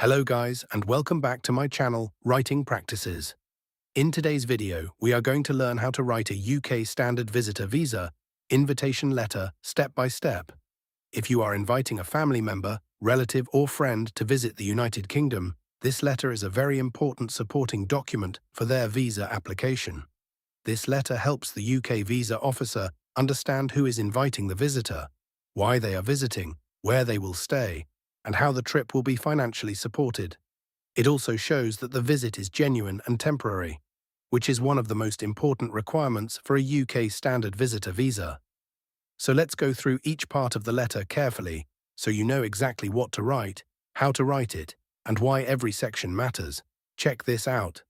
Hello guys, and welcome back to my channel, Writing Practices. In today's video, we are going to learn how to write a UK Standard Visitor Visa invitation letter step by step. If you are inviting a family member, relative or friend to visit the United Kingdom, this letter is a very important supporting document for their visa application. This letter helps the UK visa officer understand who is inviting the visitor, why they are visiting, where they will stay, and how the trip will be financially supported. It also shows that the visit is genuine and temporary, which is one of the most important requirements for a UK Standard Visitor Visa. So let's go through each part of the letter carefully so you know exactly what to write, how to write it, and why every section matters. Check this out.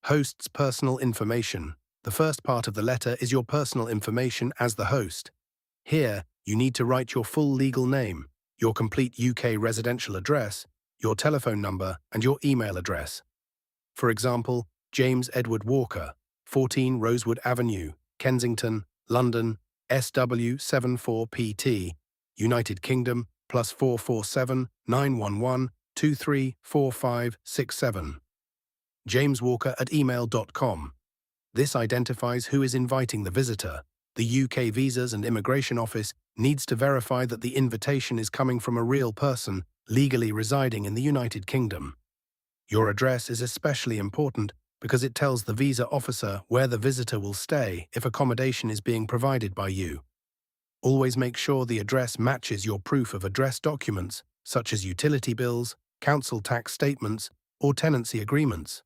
Host's personal information. The first part of the letter is your personal information as the host. Here, you need to write your full legal name, your complete UK residential address, your telephone number, and your email address. For example, James Edward Walker, 14 Rosewood Avenue, Kensington, London, SW74PT, United Kingdom, +447 911 234567. jameswalker@email.com. This identifies who is inviting the visitor. The UK Visas and Immigration Office needs to verify that the invitation is coming from a real person legally residing in the United Kingdom. Your address is especially important because it tells the visa officer where the visitor will stay if accommodation is being provided by you. Always make sure the address matches your proof of address documents, such as utility bills, council tax statements, or tenancy agreements.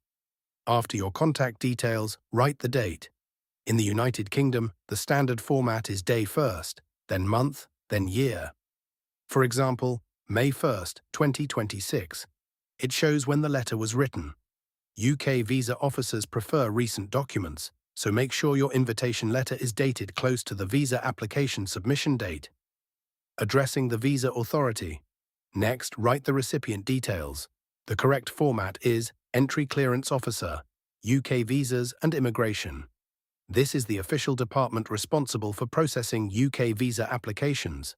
After your contact details, write the date. In the United Kingdom, the standard format is day first, then month, then year. For example, May 1st, 2026. It shows when the letter was written. UK visa officers prefer recent documents, so make sure your invitation letter is dated close to the visa application submission date. Addressing the visa authority. Next, write the recipient details. The correct format is Entry Clearance Officer, UK Visas and Immigration. This is the official department responsible for processing UK visa applications.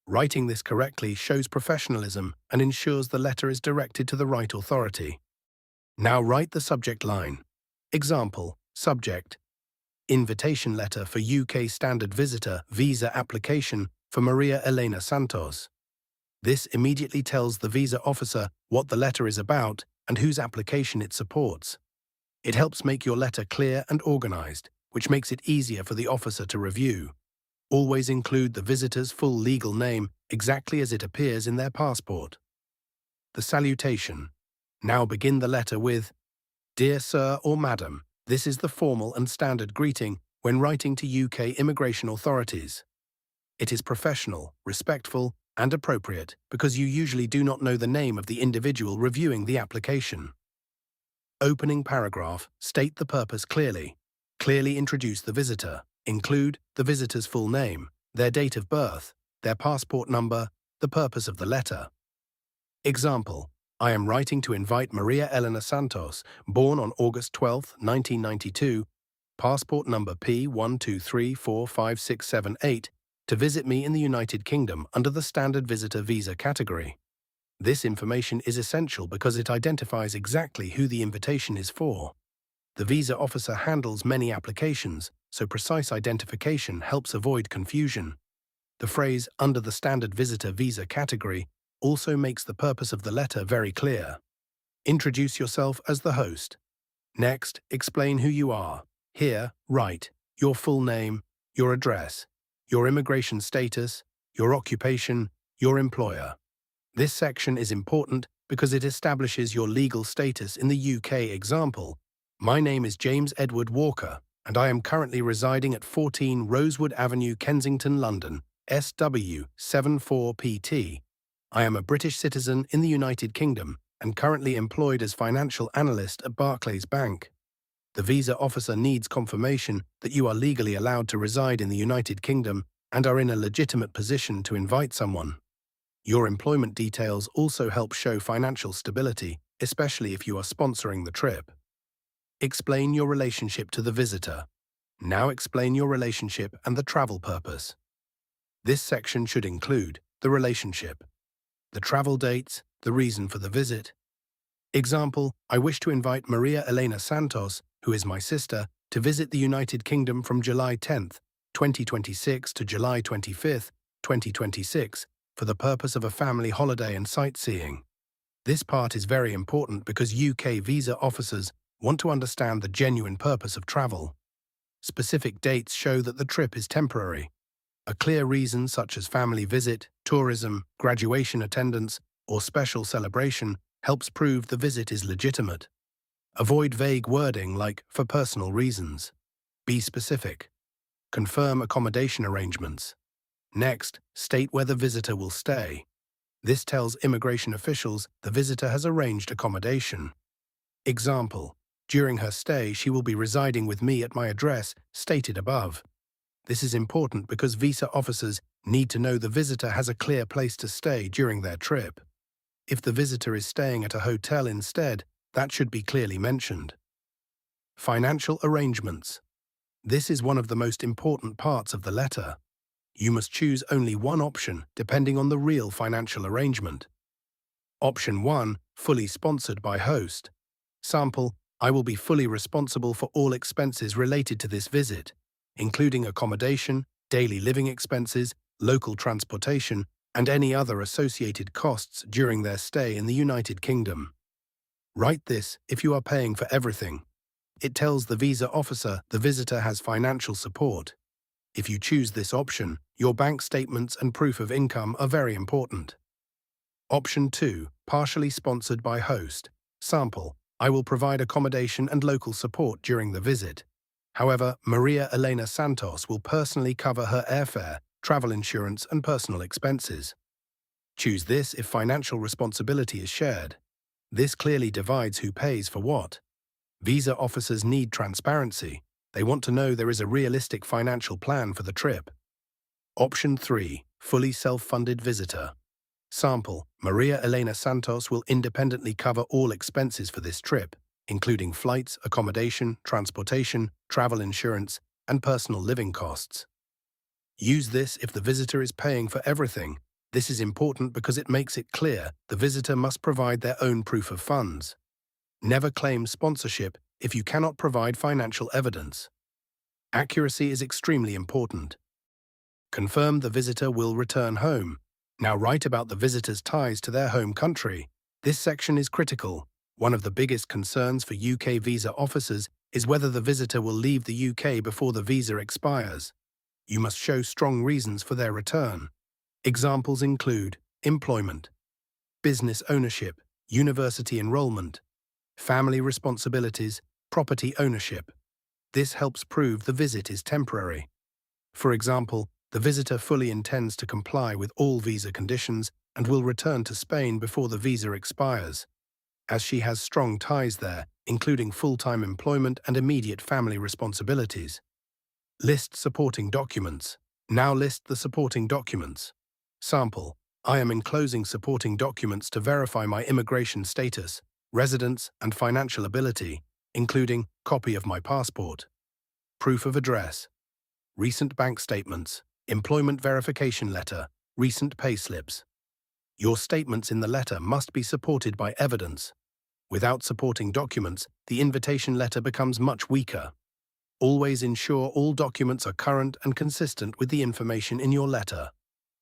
Writing this correctly shows professionalism and ensures the letter is directed to the right authority. Now write the subject line. Example, subject, invitation letter for UK Standard Visitor Visa application for Maria Elena Santos. This immediately tells the visa officer what the letter is about and whose application it supports. It helps make your letter clear and organized, which makes it easier for the officer to review. Always include the visitor's full legal name exactly as it appears in their passport. The salutation. Now begin the letter with, Dear Sir or Madam. This is the formal and standard greeting when writing to UK immigration authorities. It is professional, respectful, and appropriate because you usually do not know the name of the individual reviewing the application. Opening paragraph. State the purpose clearly. Clearly introduce the visitor. Include the visitor's full name, their date of birth, their passport number, the purpose of the letter. Example, I am writing to invite Maria Elena Santos, born on August 12, 1992, passport number P123456778, to visit me in the United Kingdom under the Standard Visitor Visa category. This information is essential because it identifies exactly who the invitation is for. The visa officer handles many applications, so precise identification helps avoid confusion. The phrase under the Standard Visitor Visa category also makes the purpose of the letter very clear. Introduce yourself as the host. Next, explain who you are. Here, write your full name, your address, your immigration status, your occupation, your employer. This section is important because it establishes your legal status in the UK. Example, my name is James Edward Walker, and I am currently residing at 14 Rosewood Avenue, Kensington, London, SW74PT. I am a British citizen in the United Kingdom and currently employed as financial analyst at Barclays Bank. The visa officer needs confirmation that you are legally allowed to reside in the United Kingdom and are in a legitimate position to invite someone. Your employment details also help show financial stability, especially if you are sponsoring the trip. Explain your relationship to the visitor. Now explain your relationship and the travel purpose. This section should include the relationship, the travel dates, the reason for the visit. Example, I wish to invite Maria Elena Santos, who is my sister, to visit the United Kingdom from July 10th, 2026 to July 25th, 2026, for the purpose of a family holiday and sightseeing. This part is very important because UK visa officers want to understand the genuine purpose of travel. Specific dates show that the trip is temporary. A clear reason such as family visit, tourism, graduation attendance, or special celebration helps prove the visit is legitimate. Avoid vague wording like "for personal reasons." Be specific. Confirm accommodation arrangements. Next, state where the visitor will stay. This tells immigration officials the visitor has arranged accommodation. Example, during her stay she will be residing with me at my address stated above. This is important because visa officers need to know the visitor has a clear place to stay during their trip. If the visitor is staying at a hotel instead, that should be clearly mentioned. Financial arrangements. This is one of the most important parts of the letter. You must choose only one option depending on the real financial arrangement. Option 1, fully sponsored by host. Sample, I will be fully responsible for all expenses related to this visit, including accommodation, daily living expenses, local transportation, and any other associated costs during their stay in the United Kingdom. Write this if you are paying for everything. It tells the visa officer the visitor has financial support. If you choose this option, your bank statements and proof of income are very important. Option 2, partially sponsored by host. Sample, I will provide accommodation and local support during the visit. However, Maria Elena Santos will personally cover her airfare, travel insurance, and personal expenses. Choose this if financial responsibility is shared. This clearly divides who pays for what. Visa officers need transparency. They want to know there is a realistic financial plan for the trip. Option 3, fully self-funded visitor. Sample, Maria Elena Santos will independently cover all expenses for this trip, including flights, accommodation, transportation, travel insurance, and personal living costs. Use this if the visitor is paying for everything. This is important because it makes it clear the visitor must provide their own proof of funds. Never claim sponsorship if you cannot provide financial evidence. Accuracy is extremely important. Confirm the visitor will return home. Now write about the visitor's ties to their home country. This section is critical. One of the biggest concerns for UK visa officers is whether the visitor will leave the UK before the visa expires. You must show strong reasons for their return. Examples include employment, business ownership, university enrollment, family responsibilities, property ownership. This helps prove the visit is temporary. For example, the visitor fully intends to comply with all visa conditions and will return to Spain before the visa expires, as she has strong ties there, including full-time employment and immediate family responsibilities. List supporting documents. Now list the supporting documents. Sample, I am enclosing supporting documents to verify my immigration status, residence, and financial ability, including copy of my passport, proof of address, recent bank statements, employment verification letter, recent payslips. Your statements in the letter must be supported by evidence. Without supporting documents, the invitation letter becomes much weaker. Always ensure all documents are current and consistent with the information in your letter.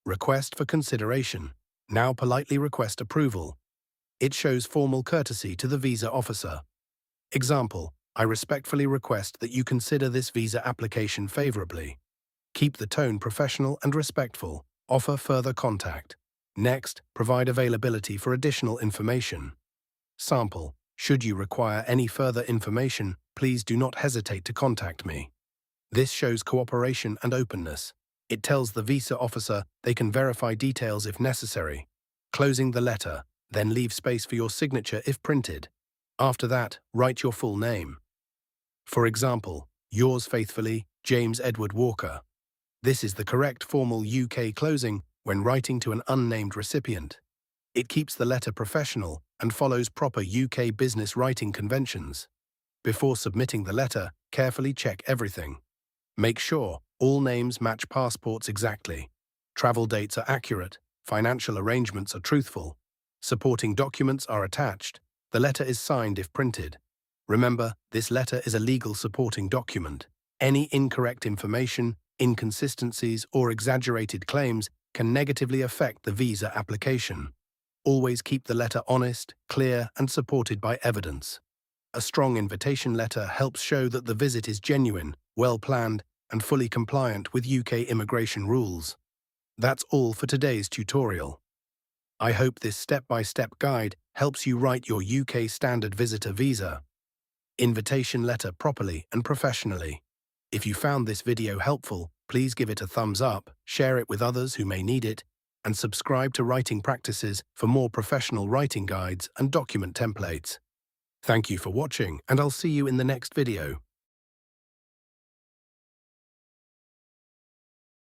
Request for consideration. Now politely request approval. It shows formal courtesy to the visa officer. Example, I respectfully request that you consider this visa application favorably. Keep the tone professional and respectful. Offer further contact. Next, provide availability for additional information. Sample, should you require any further information, please do not hesitate to contact me. This shows cooperation and openness. It tells the visa officer they can verify details if necessary. Closing the letter, then leave space for your signature if printed. After that, write your full name. For example, yours faithfully, James Edward Walker. This is the correct formal UK closing when writing to an unnamed recipient. It keeps the letter professional and follows proper UK business writing conventions. Before submitting the letter, carefully check everything. Make sure all names match passports exactly. Travel dates are accurate, financial arrangements are truthful. Supporting documents are attached. The letter is signed if printed. Remember, this letter is a legal supporting document. Any incorrect information, inconsistencies, or exaggerated claims can negatively affect the visa application. Always keep the letter honest, clear, and supported by evidence. A strong invitation letter helps show that the visit is genuine, well-planned, and fully compliant with UK immigration rules. That's all for today's tutorial. I hope this step-by-step guide helps you write your UK standard visitor visa invitation letter properly and professionally. If you found this video helpful, please give it a thumbs up, share it with others who may need it, and subscribe to Writing Practices for more professional writing guides and document templates. Thank you for watching, and I'll see you in the next video.